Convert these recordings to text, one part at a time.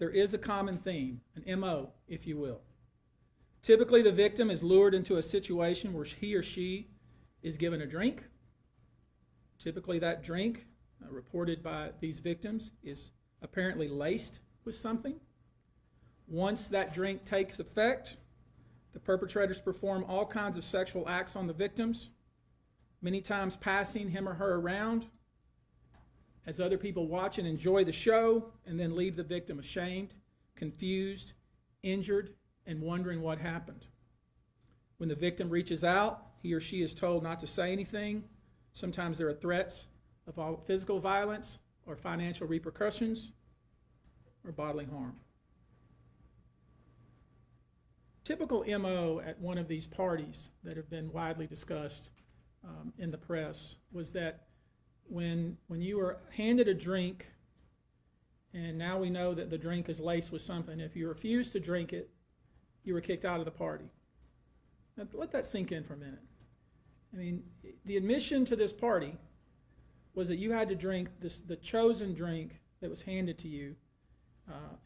there is a common theme, an MO, if you will. Typically, the victim is lured into a situation where he or she is given a drink. Typically, that drink, reported by these victims, is apparently laced with something. Once that drink takes effect, the perpetrators perform all kinds of sexual acts on the victims, many times passing him or her around as other people watch and enjoy the show, and then leave the victim ashamed, confused, injured, and wondering what happened. When the victim reaches out, he or she is told not to say anything. Sometimes there are threats of physical violence or financial repercussions or bodily harm. Typical MO at one of these parties that have been widely discussed in the press was that when you were handed a drink, and now we know that the drink is laced with something, if you refused to drink it, you were kicked out of the party. Now, let that sink in for a minute. I mean, the admission to this party was that you had to drink the chosen drink that was handed to you.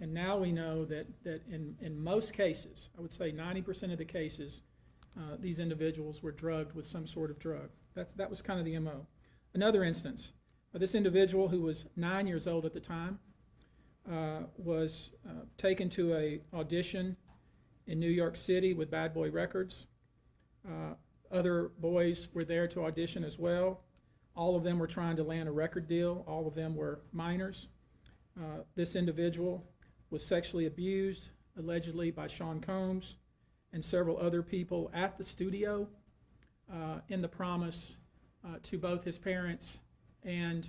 And now we know that in most cases, I would say 90% of the cases, these individuals were drugged with some sort of drug. That was kind of the MO. Another instance, this individual who was 9 years old at the time was taken to an audition in New York City with Bad Boy Records. Other boys were there to audition as well. All of them were trying to land a record deal. All of them were minors. This individual was sexually abused, allegedly by Sean Combs and several other people at the studio in the promise to both his parents and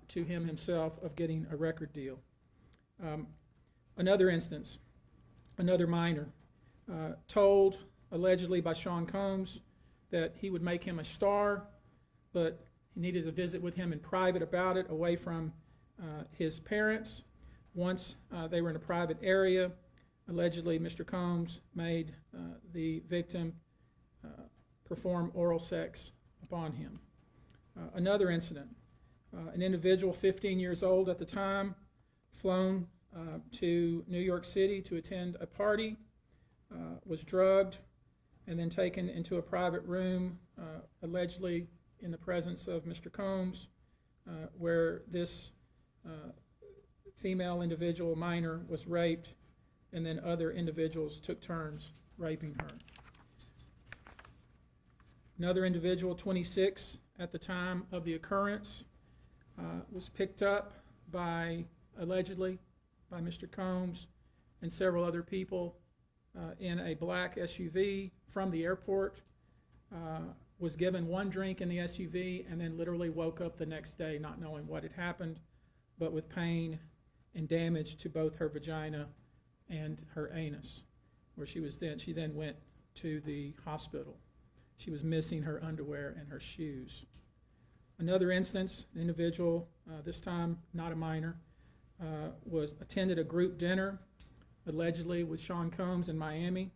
to him himself of getting a record deal. Another instance, another minor, told allegedly by Sean Combs that he would make him a star, but he needed to visit with him in private about it, away from his parents. Once they were in a private area, allegedly Mr. Combs made the victim perform oral sex upon him. Another incident, an individual 15 years old at the time, flown to New York City to attend a party, was drugged, and then taken into a private room, allegedly in the presence of Mr. Combs, where this female individual, minor, was raped, and then other individuals took turns raping her. Another individual, 26 at the time of the occurrence, was picked up allegedly by Mr. Combs and several other people in a black SUV from the airport, was given one drink in the SUV, and then literally woke up the next day not knowing what had happened, but with pain and damage to both her vagina and her anus, where she then went to the hospital. She was missing her underwear and her shoes. Another instance, an individual, this time not a minor, attended a group dinner, allegedly with Sean Combs in Miami.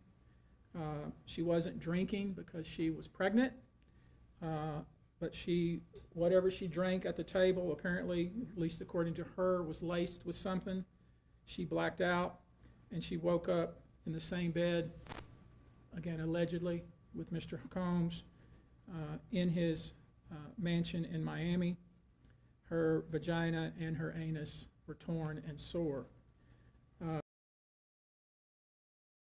She wasn't drinking because she was pregnant, but whatever she drank at the table, apparently, at least according to her, was laced with something. She blacked out, and she woke up in the same bed, again allegedly, with Mr. Combs in his mansion in Miami. Her vagina and her anus were torn and sore.